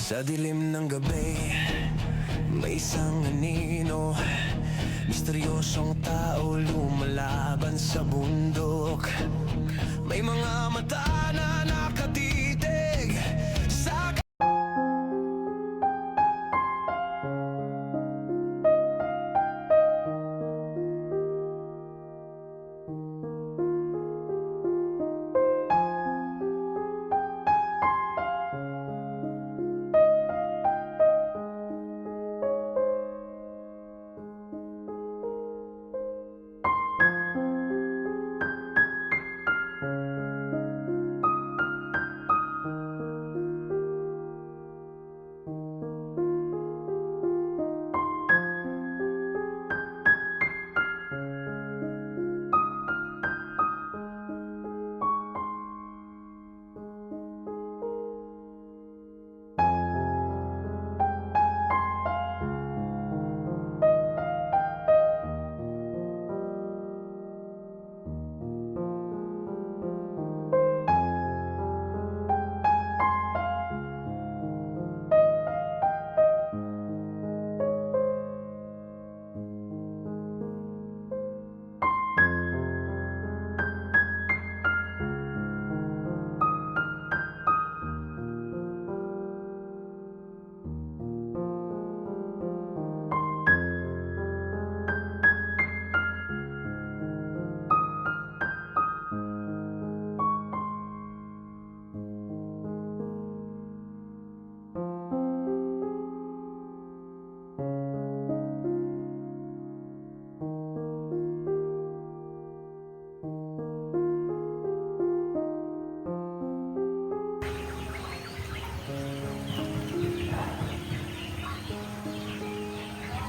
Sa dilim ng gabi, may isang anino, misteryosong tao lumalaban sa bundok. May mga mata na nakatitig sa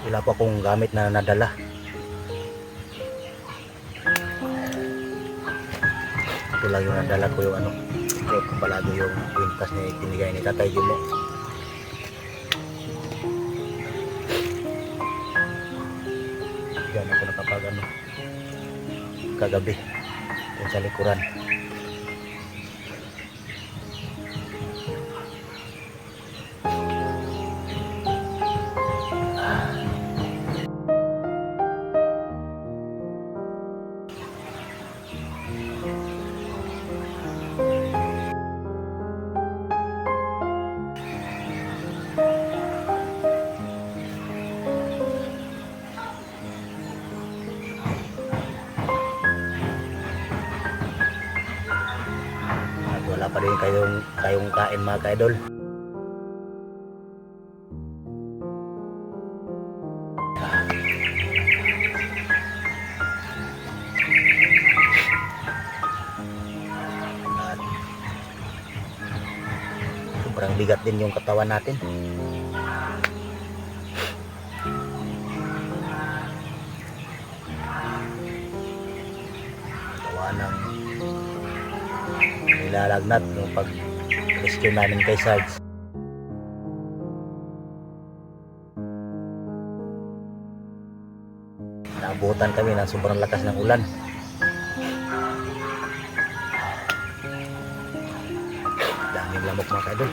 wala pa akong gamit na nadala. Ito lang yung nadala ko, yung ano, ito palagi yung kwintas na itinigay ni Tatay Jimo. Diyan ako nakapag ano, kagabi dun sa likuran. Wala pa rin kayong kain mga ka-idol. Sobrang bigat din yung katawan natin. Katawan ng nilalagnat yung pag-rescue namin kay Sarge. Naabutan kami ng sobrang lakas ng ulan. Daming lamok mga ka-idol.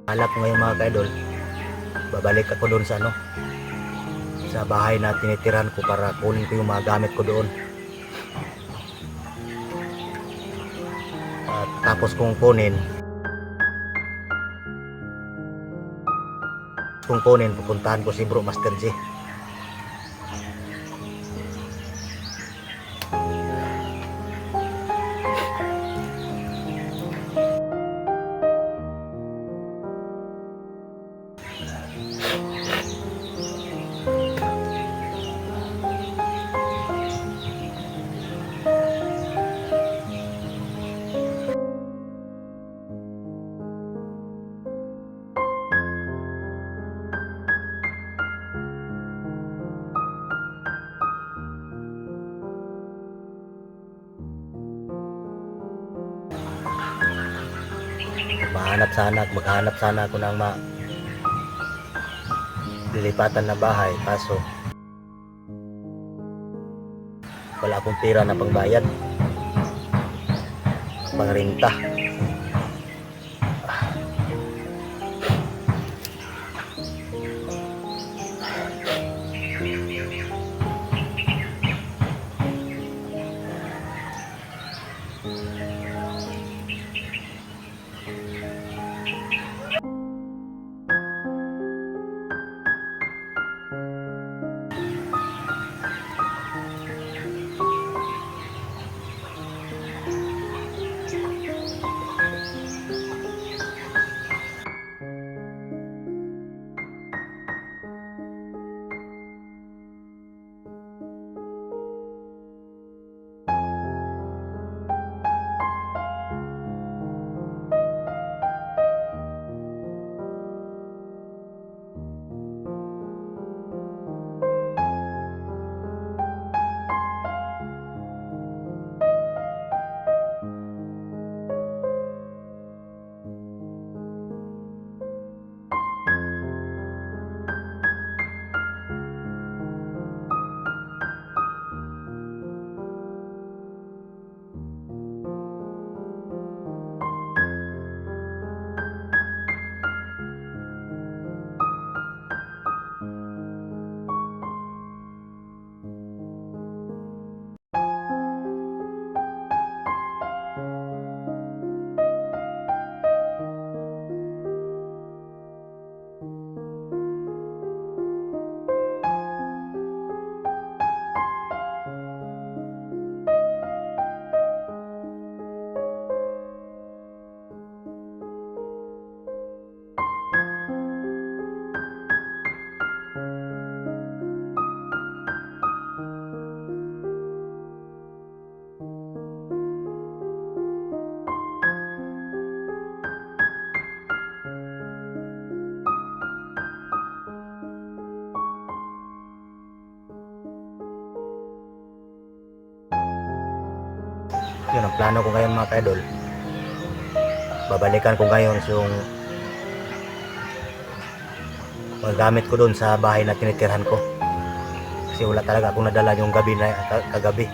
Alak ko ngayon mga ka-idol, babalik ako doon sa ano, sa bahay na tinitirahan ko para kunin ko yung mga gamit ko doon. At tapos kung kunin, pupuntahan ko si Bro Master J. maghanap sana ako ng lilipatan na bahay, kaso wala akong pera na pangbayad, pangrenta. Yun ang plano ko ngayon mga ka-idol. Babalikan ko ngayon yung mga gamit ko doon sa bahay na tinitirhan ko, kasi wala talaga akong nadala yung gabi na kagabi.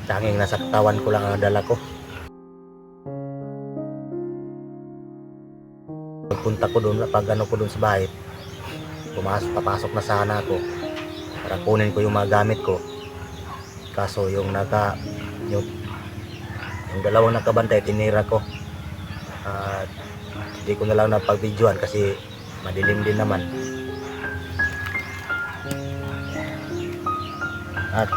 Tanging nasa katawan ko lang ang dala ko. Pagpunta ko doon, pag ano ko doon sa bahay, papasok na sana ako para kunin ko yung mga gamit ko. Kaso yung dalawang nakabantay tinira ko. At hindi ko na lang napag-videoan kasi madilim din naman. At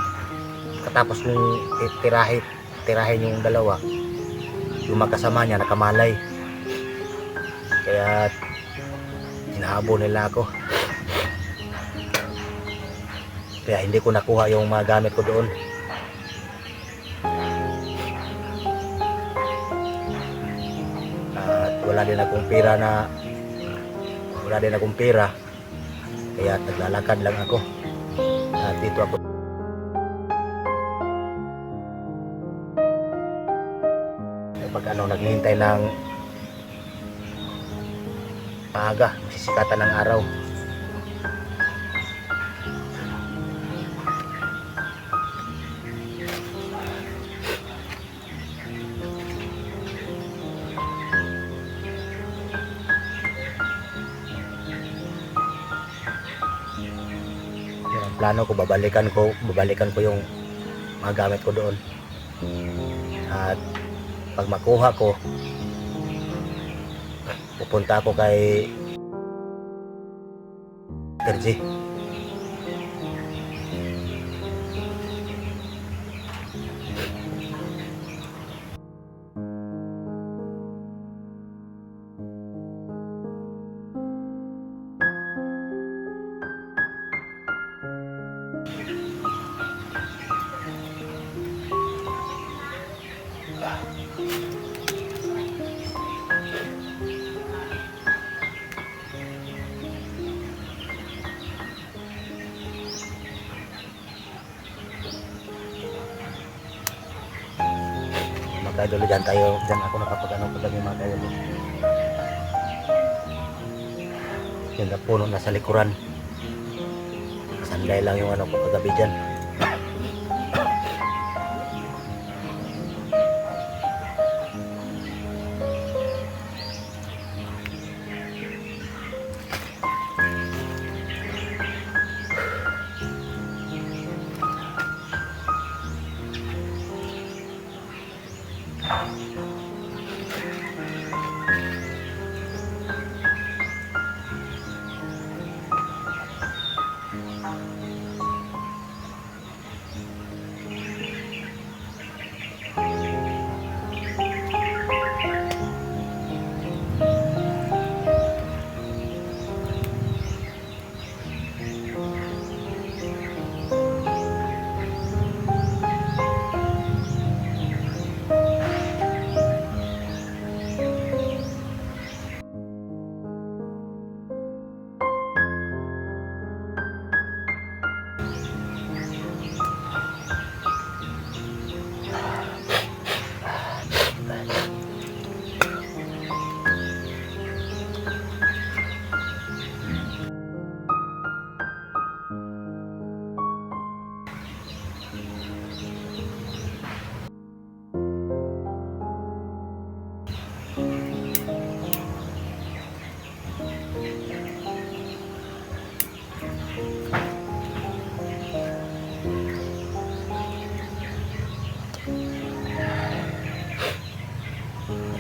katapos nung tirahin yung dalawa, yung magkasama niya nakamalay, kaya hinahabol nila ako. Kaya hindi ko nakuha yung mga gamit ko doon. At wala din akong pera, kaya naglalakad lang ako. At dito ako pag naghihintay ng maaga, sisikatan ng araw. Yan ang plano ko, babalikan ko yung mga gamit ko doon. At pag makuha ko, pupunta ako kay Terji. ka-idol, dyan ako nakapag-ano paggabi mga ka-idol. Yung na puno na sa likuran. Sanday lang yung ano ko kagabi dyan.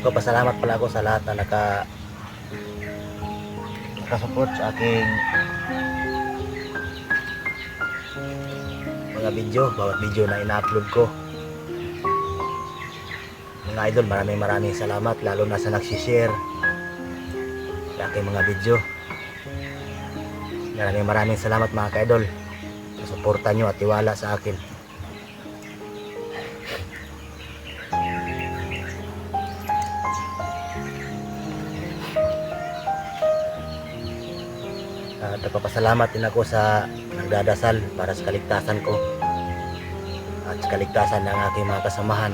Nagpapasalamat pala ako sa lahat na nakasupport sa aking mga video, bawat video na ina-upload ko. Mga idol, maraming salamat, lalo na sa nagsishare sa aking mga video. Maraming salamat mga ka-idol sa suporta nyo at tiwala sa akin. Nagpapasalamat din ako sa nagdadasal para sa kaligtasan ko at sa kaligtasan ng aking mga kasamahan.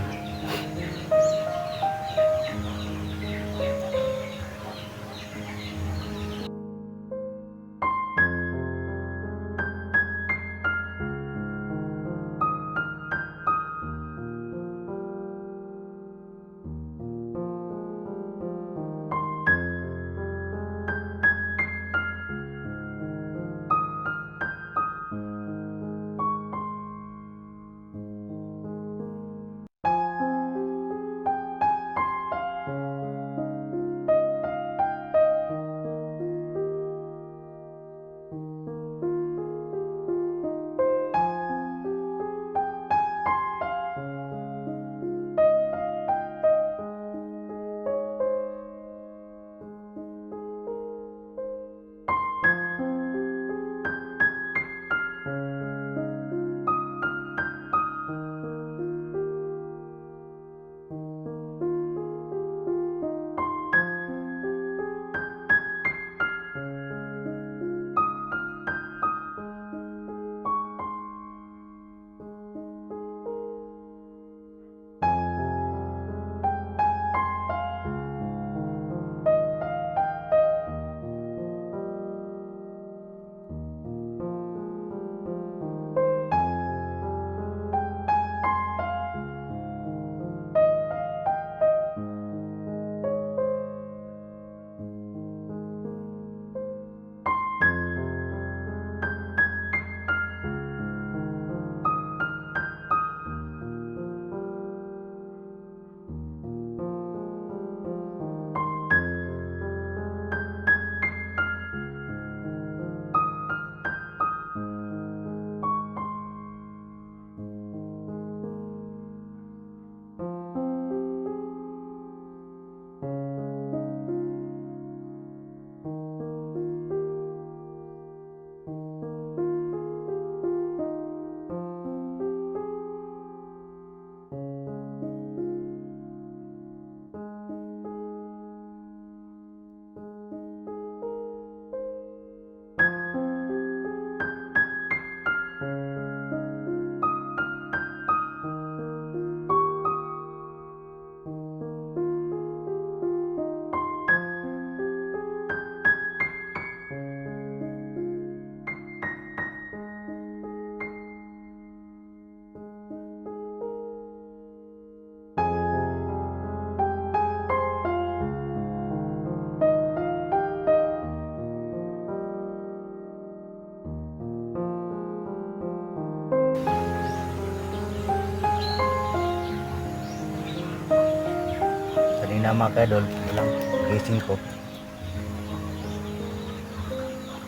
kanina mga ka-idol, walang gising ko.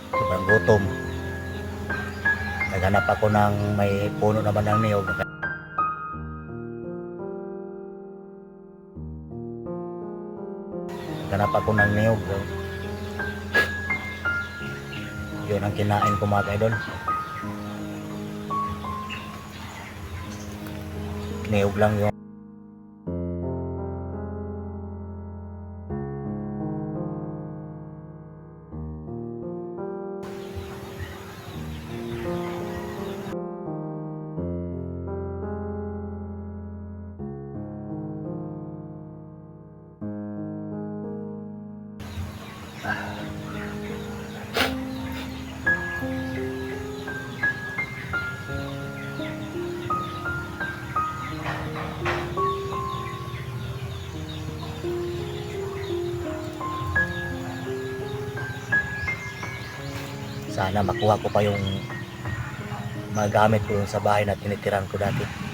Sobrang gutom. Naghanap ako ng may puno naman ng niyog. Naghanap ako ng niyog. Yun ang kinain ko mga ka-idol. Niyog lang yun. Sana makuha ko pa yung mga gamit ko sa bahay na tinitiran ko dati.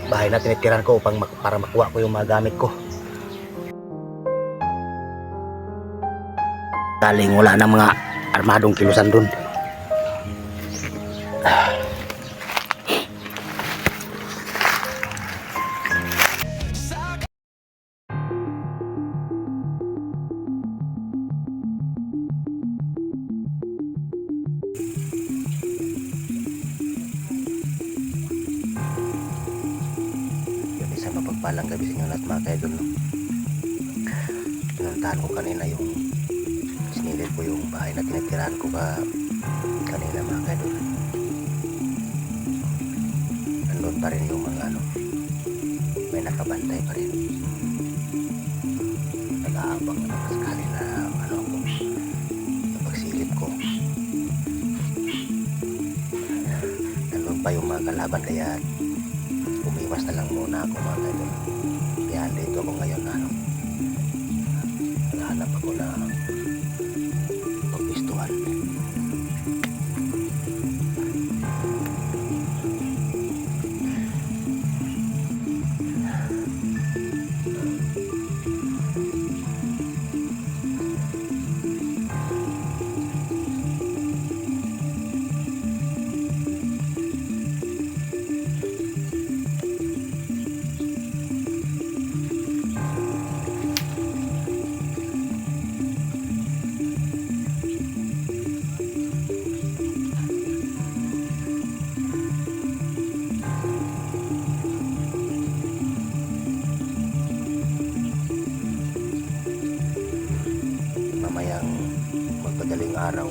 bahay na tinitiran ko upang para makuha ko yung mga gamit ko. Galing wala na mga armadong kilusan dun. Yun, isang mapagpalang gabi sa inyo lahat mga kaidol, no? Pinuntahan ko kanina yung sinilid ko yung bahay na tinitirahan ko kanina mga kaidol. Nandun pa rin yung mga may nakabantay pa rin. Nag-aabang na sakali na ko, yung pagsilip ko. Nandun pa yung mga kalaban kaya umiwas na lang muna ako mga kaidol. Kaya dito ako ngayon naghahanap ako na pagpistuhan. Mamayang magpadaling araw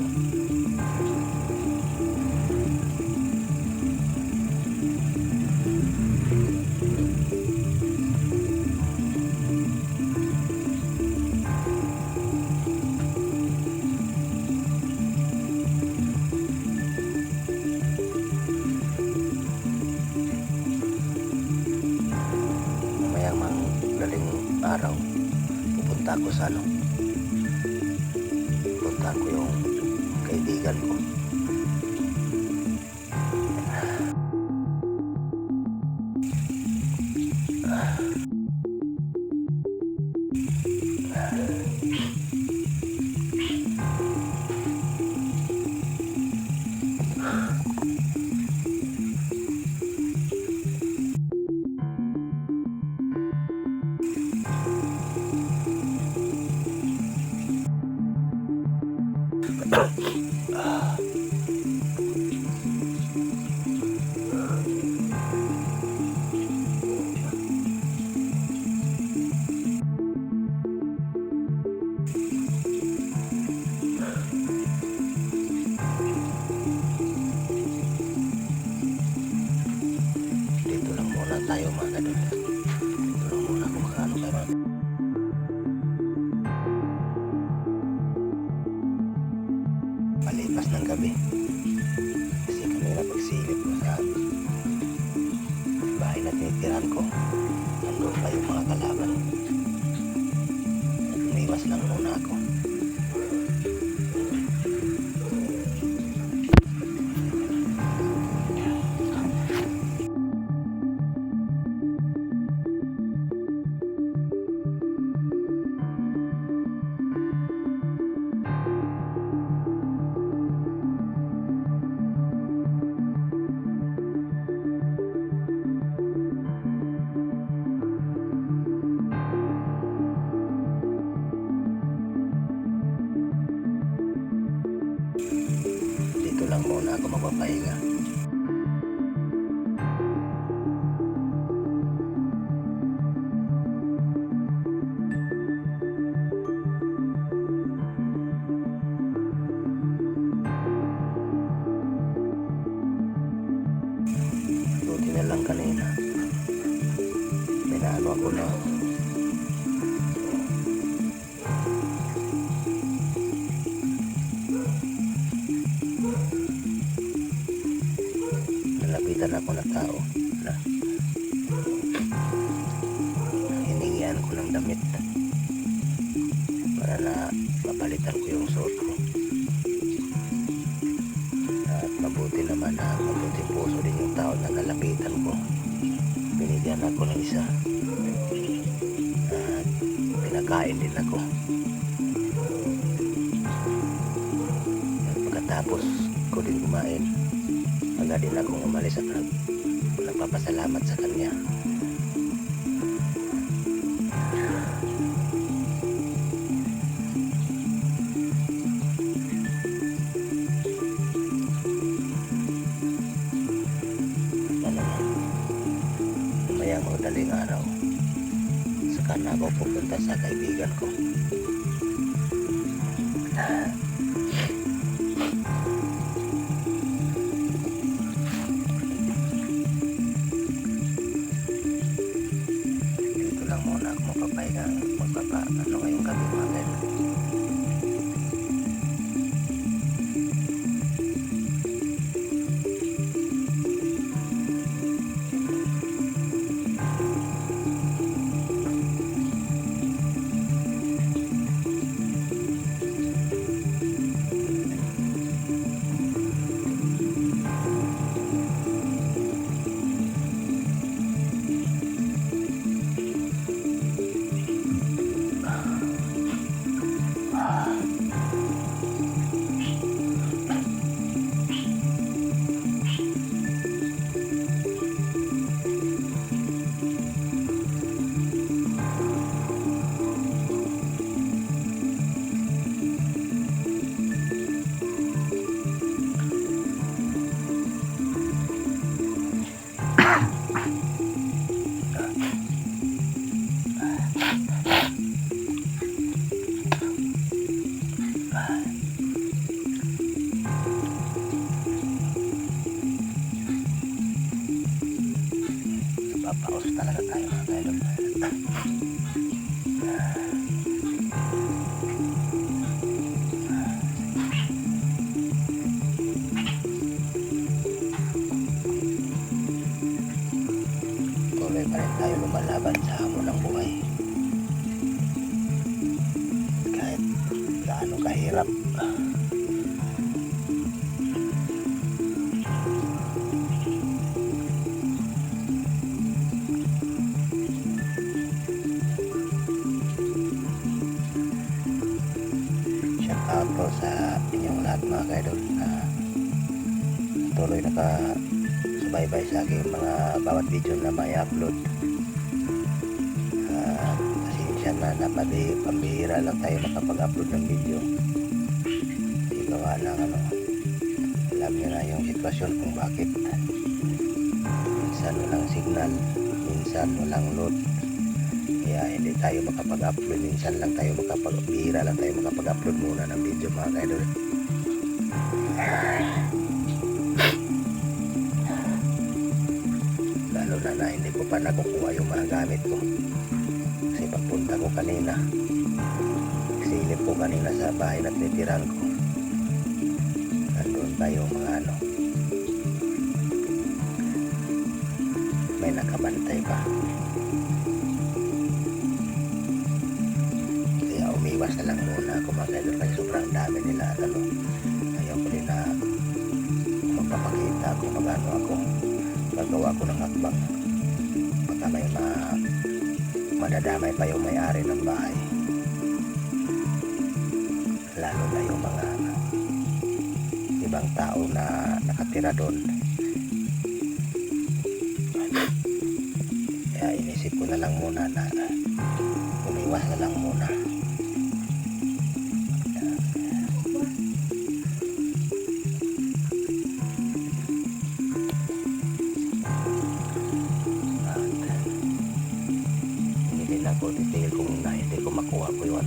pupunta ako sa punta ko yung kaibigan ko. Dito lang muna tayo mga kadol. Dito lang muna ako makaano kayo mga palipas ng gabi. Kasi kanina pagsilip ko sa bahay na tinitirahan ko, nandun pa yung mga kalaban. At umiwas lang muna ako. Dito lang muna ako magpapahinga. Buti na lang kanina may naano ako na nalapitan ako na tao na hiningian ko ng damit para na mapalitan ko yung suot ko. At mabuti naman na mabuti puso din yung tao na nalapitan ko. Binigyan Nagtiran ako ng isa. At pinakain din ako. At pagkatapos ko din kumain, agad din akong umalis at nagpapasalamat sa kanya. Mamayang madaling araw, saka na ako pupunta sa kaibigan ko. Dito lang muna ako magpapahinga, ano ngayong gabi mga kaibigan. Papaos talaga tayo mga kaidol. Tuloy pa rin tayo lumalaban sa hamon ng buhay. Kahit gaano kahirap. Shout out sa inyong lahat mga kaidol na tuloy nakasubaybay sa aking mga bawat video na may upload. Pasensya na pambihira lang tayo makapag-upload ng video. Di gawa lang alam nyo na yung sitwasyon kung bakit minsan walang signal, minsan walang load. Kaya hindi tayo makapag-upload, minsan lang tayo bihira lang tayo makapag-upload muna ng video mga kaidol. Lalo na hindi ko pa nakukuha yung mga gamit ko. Kasi pagpunta ko kanina, silip ko kanina sa bahay na tinitiran ko, nandun pa yung mga may nakabantay pa. Umiwas na lang muna ako mga kaidol kasi sobrang dami nila at ayaw ko din na magpapakita kung magano ako gagawa ko ng hakbang baka may madadamay pa yung may-ari ng bahay, lalo na yung mga ibang tao na nakatira doon. Kaya inisip ko na lang muna na umiwas na lang muna. Ko detail ko muna, hindi ko makuha ko yung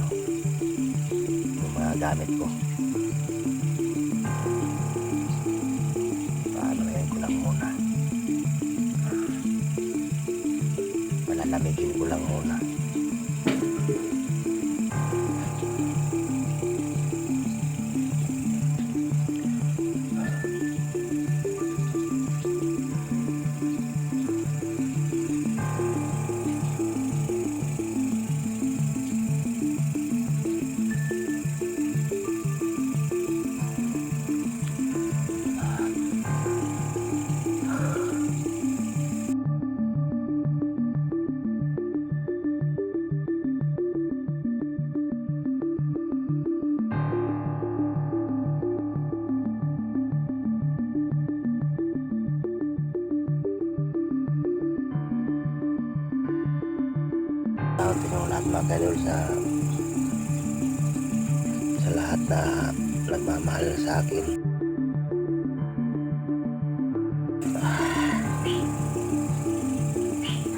yung mga gamit ko. Paano yan ko lang muna, malalamigin ko lang muna. kaidol, sa lahat na nagmamahal sa akin.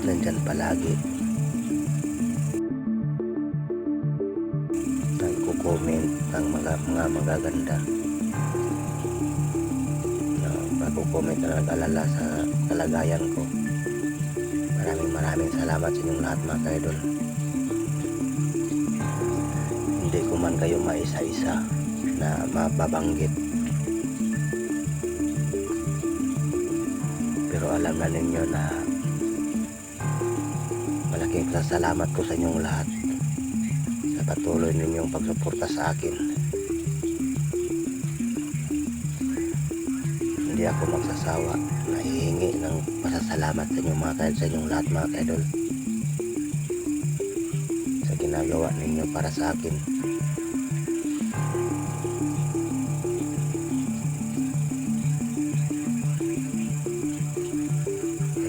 Nandyan palagi, nagko-comment ng mga magaganda, nagko-comment na nag-alala sa kalagayan ko. Maraming salamat sa inyong lahat mga kaidol. Hindi ko man kayo maisa-isa na mababanggit, pero alam na ninyo na malaking salamat ko sa inyong lahat sa patuloy ninyong pagsuporta sa akin. Hindi ako magsasawa, nahihingi ng pasasalamat sa inyong sa inyong lahat mga kaidol, sa ginagawa ninyo para sa akin.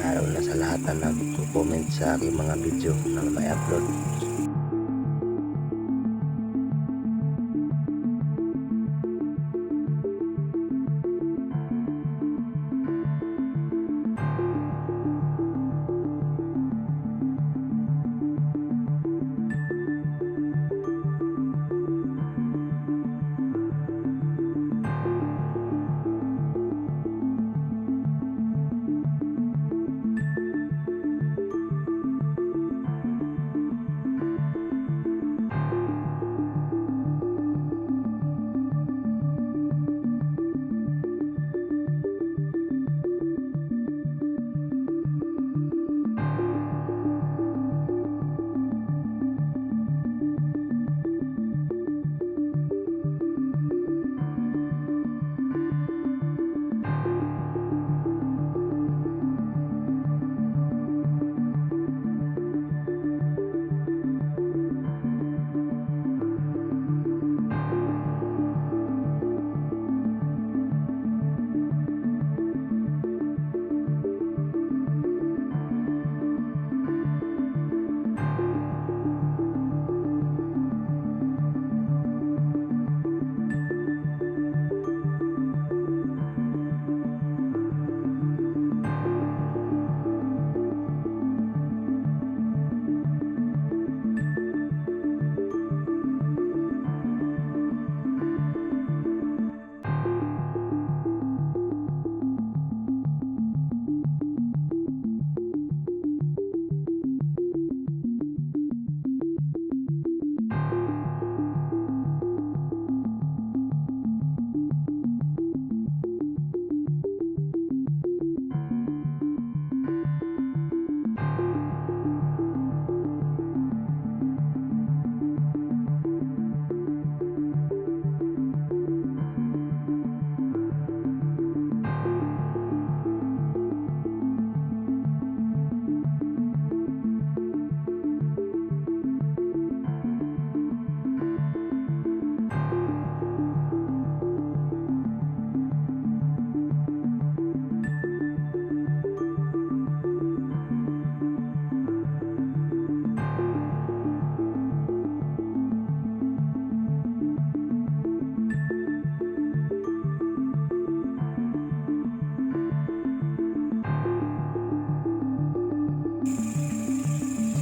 Lalo na sa lahat na nag-comment sa aking mga video na may upload.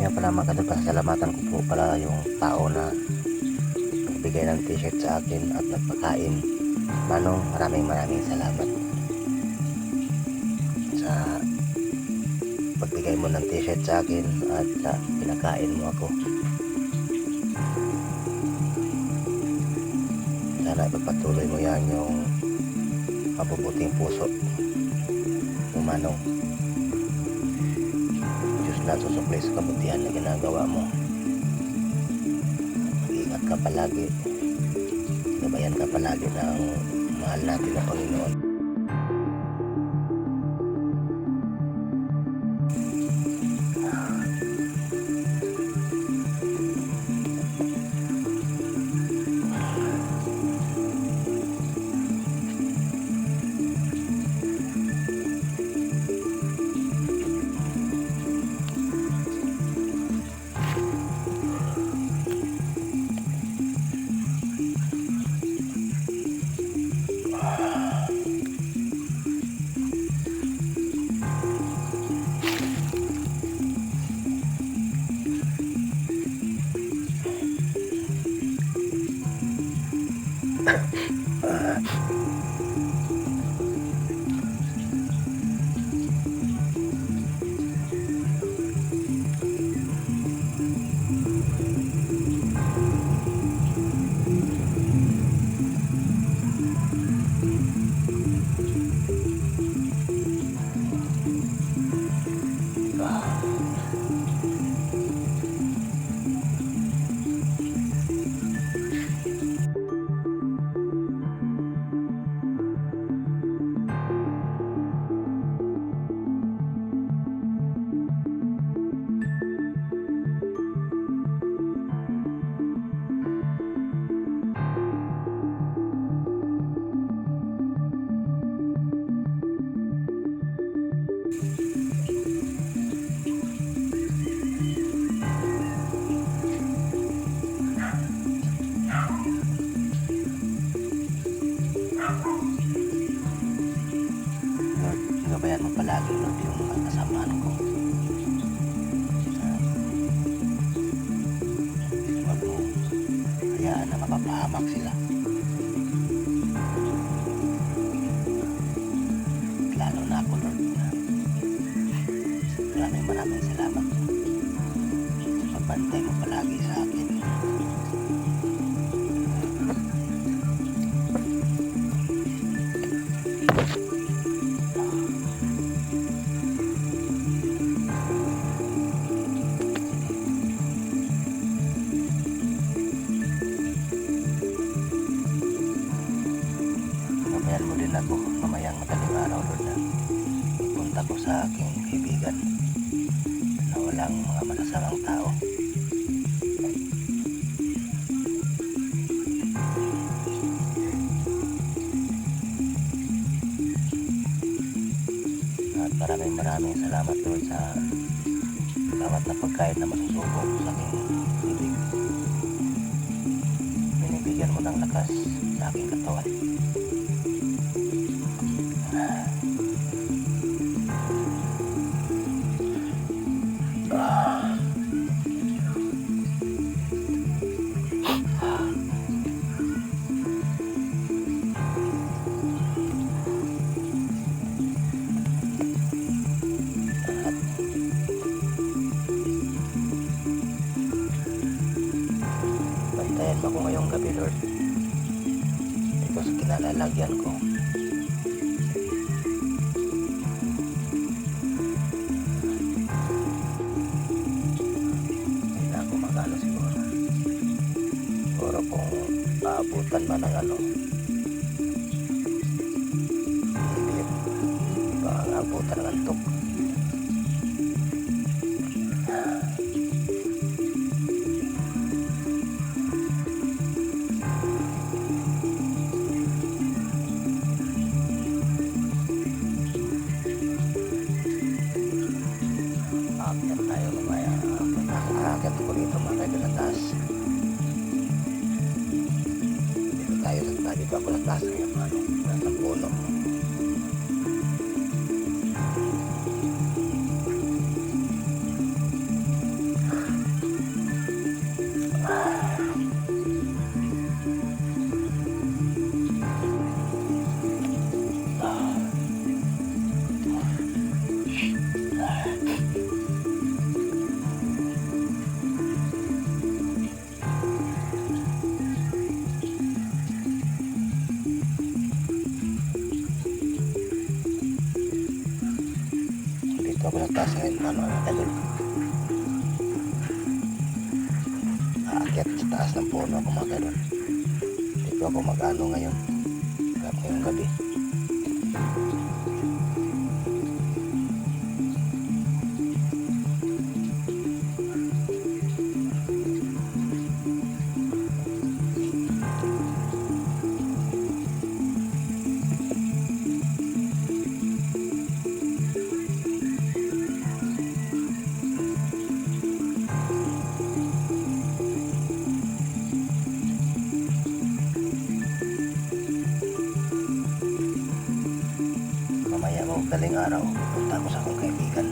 Kaya pala mga pasasalamatan ko po pala yung tao na nagbigay ng t-shirt sa akin at nagpakain. Manong, maraming salamat sa pagbigay mo ng t-shirt sa akin at pinakain mo ako. Sana ipagpatuloy mo yan yung mabubuting puso mo, Manong. Na susuklay sa kabutihan na ginagawa mo. Mag-ingat ka palagi, gabayan ka palagi ng mahal natin na Panginoon. Lord, gabayan mo palagi, Lord, yung mga kasamaan ko. Huwag mo hayaan na mapapahamak sila. Lalo na ako, Lord. Maraming salamat sa pagbantay mo palagi sa akin. Gabayan mo din ako mamayang madaling araw, Lord, na punta ko sa aking kaibigan na walang mga masasamang tao. At maraming salamat, Lord, sa bawat na pagkain na masusubo sa aking bibig. Binibigyan mo ng lakas sa aking katawan. Bantayan mo ko ngayong gabi, Lord. Ito sa kinalalagyan ko. Hindi na ako magano siguro. Siguro kung aabutan man ng ano, ibilip, baka aabutan ng antok. Aakyat tayo mamaya. Aakyat ko rito mga kaibigan sa taas. Dito ako sa taas ngayon, nasa puno. Dito ako sa taas ngayon, idol. Aakyat sa taas ng puno ako mga idol. Dito ako mag-ano ngayon. Ngayong gabi. Mamaya mo daling araw, pupunta ako sa akong kaibigan.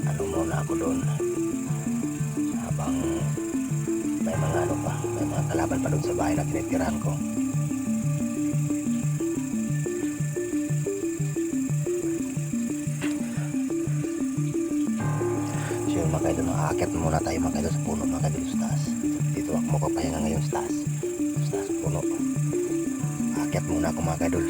Ano muna ako doon habang may mga ano pa, may mga kalaban pa doon sa bahay na tinitirahan ko. So yun mga idol, aakyat muna tayo mga idol sa puno mga idol sa taas. Dito ako makapahinga ngayon sa taas. Sa taas puno. Aakyat muna ako mga idol.